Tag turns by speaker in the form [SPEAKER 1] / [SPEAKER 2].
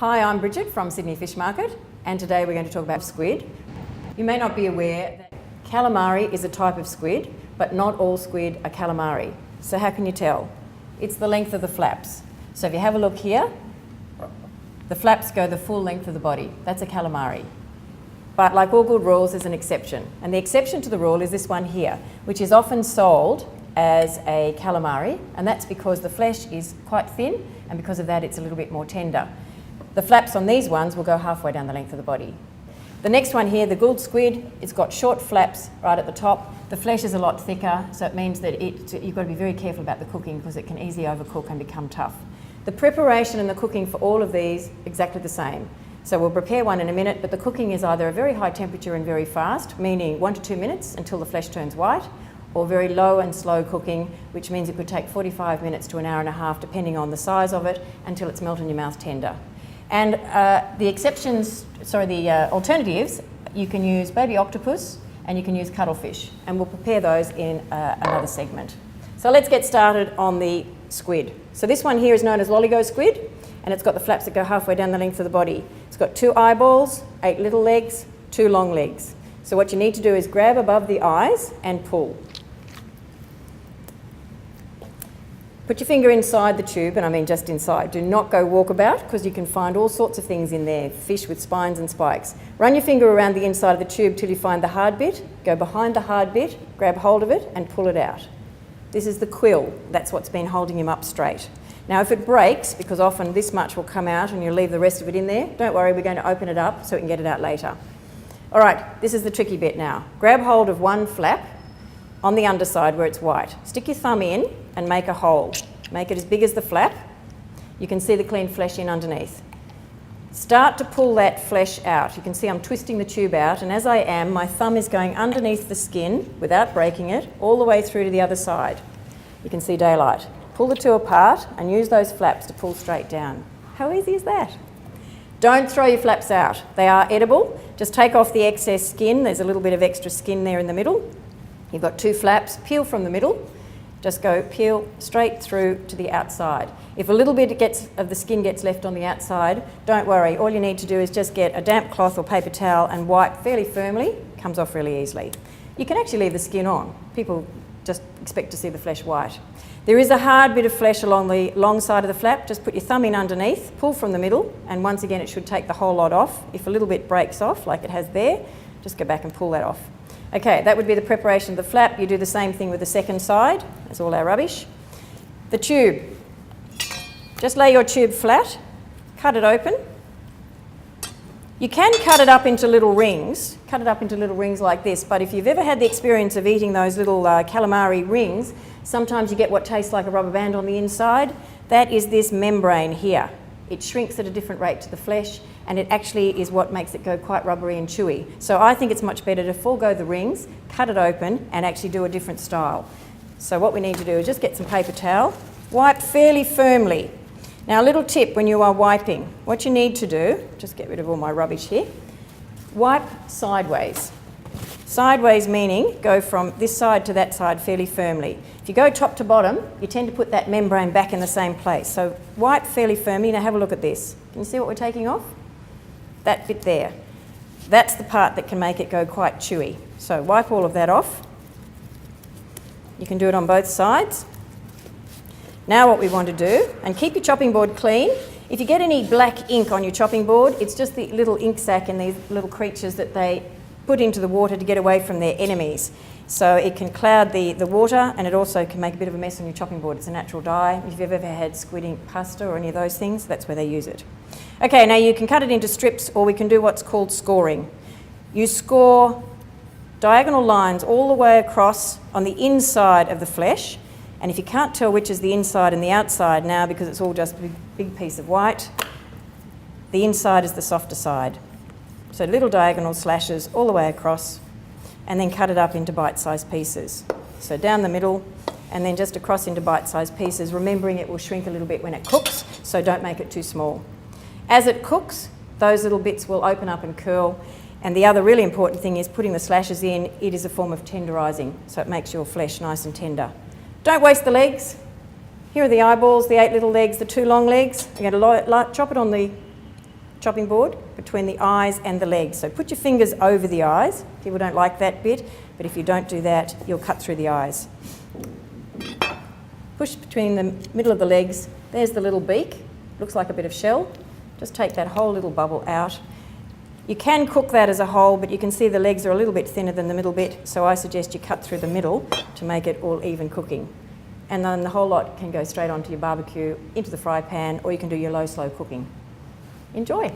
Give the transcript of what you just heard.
[SPEAKER 1] Hi, I'm Bridget from Sydney Fish Market, and today we're going to talk about squid. You may not be aware that calamari is a type of squid, but not all squid are calamari. So how can you tell? It's the length of the flaps. So if you have a look here, the flaps go the full length of the body. That's a calamari. But like all good rules, there's an exception. And the exception to the rule is this one here, which is often sold as a calamari, and that's because the flesh is quite thin, and because of that it's a little bit more tender. The flaps on these ones will go halfway down the length of the body. The next one here, the Gould squid, it's got short flaps right at the top. The flesh is a lot thicker, so it means that you've got to be very careful about the cooking because it can easily overcook and become tough. The preparation and the cooking for all of these exactly the same. So we'll prepare one in a minute, but the cooking is either a very high temperature and very fast, meaning 1 to 2 minutes until the flesh turns white, or very low and slow cooking, which means it could take 45 minutes to an hour and a half, depending on the size of it, until it's melt in your mouth tender. And the alternatives, you can use baby octopus and you can use cuttlefish, and we'll prepare those in another segment. So let's get started on the squid. So this one here is known as lollygo squid, and it's got the flaps that go halfway down the length of the body. It's got 2 eyeballs, 8 little legs, 2 long legs. So what you need to do is grab above the eyes and pull. Put your finger inside the tube, and I mean just inside. Do not go walkabout, because you can find all sorts of things in there, fish with spines and spikes. Run your finger around the inside of the tube till you find the hard bit, go behind the hard bit, grab hold of it and pull it out. This is the quill, that's what's been holding him up straight. Now if it breaks, because often this much will come out and you'll leave the rest of it in there, don't worry, we're going to open it up so we can get it out later. All right, this is the tricky bit now. Grab hold of one flap on the underside where it's white. Stick your thumb in and make a hole. Make it as big as the flap. You can see the clean flesh in underneath. Start to pull that flesh out. You can see I'm twisting the tube out, and as I am, my thumb is going underneath the skin without breaking it, all the way through to the other side. You can see daylight. Pull the two apart and use those flaps to pull straight down. How easy is that? Don't throw your flaps out. They are edible. Just take off the excess skin. There's a little bit of extra skin there in the middle. You've got 2 flaps. Peel from the middle. Just go peel straight through to the outside. If a little bit of the skin gets left on the outside, don't worry. All you need to do is just get a damp cloth or paper towel and wipe fairly firmly. It comes off really easily. You can actually leave the skin on. People just expect to see the flesh white. There is a hard bit of flesh along the long side of the flap. Just put your thumb in underneath, pull from the middle, and once again it should take the whole lot off. If a little bit breaks off, like it has there, just go back and pull that off. Okay, that would be the preparation of the flap. You do the same thing with the second side. That's all our rubbish. The tube. Just lay your tube flat, cut it open. You can cut it up into little rings. Cut it up into little rings like this, but if you've ever had the experience of eating those little calamari rings, sometimes you get what tastes like a rubber band on the inside. That is this membrane here. It shrinks at a different rate to the flesh, and it actually is what makes it go quite rubbery and chewy. So I think it's much better to forego the rings, cut it open, and actually do a different style. So what we need to do is just get some paper towel, wipe fairly firmly. Now a little tip when you are wiping, what you need to do, just get rid of all my rubbish here, wipe sideways. Sideways meaning go from this side to that side fairly firmly. If you go top to bottom, you tend to put that membrane back in the same place. So wipe fairly firmly. Now have a look at this. Can you see what we're taking off? That bit there. That's the part that can make it go quite chewy. So wipe all of that off. You can do it on both sides. Now what we want to do, and keep your chopping board clean. If you get any black ink on your chopping board, it's just the little ink sac and these little creatures that they put into the water to get away from their enemies. So it can cloud the water, and it also can make a bit of a mess on your chopping board. It's a natural dye. If you've ever had squid ink pasta or any of those things, that's where they use it. Okay, now you can cut it into strips, or we can do what's called scoring. You score diagonal lines all the way across on the inside of the flesh, and if you can't tell which is the inside and the outside now because it's all just a big piece of white, the inside is the softer side. So little diagonal slashes all the way across, and then cut it up into bite-sized pieces. So down the middle, and then just across into bite-sized pieces, remembering it will shrink a little bit when it cooks, so don't make it too small. As it cooks, those little bits will open up and curl, and the other really important thing is putting the slashes in. It is a form of tenderising, so it makes your flesh nice and tender. Don't waste the legs. Here are the eyeballs, the 8 little legs, the 2 long legs. You're going to chop it on the chopping board between the eyes and the legs. So put your fingers over the eyes. People don't like that bit, but if you don't do that, you'll cut through the eyes. Push between the middle of the legs. There's the little beak. Looks like a bit of shell. Just take that whole little bubble out. You can cook that as a whole, but you can see the legs are a little bit thinner than the middle bit, so I suggest you cut through the middle to make it all even cooking. And then the whole lot can go straight onto your barbecue, into the fry pan, or you can do your low-slow cooking. Enjoy.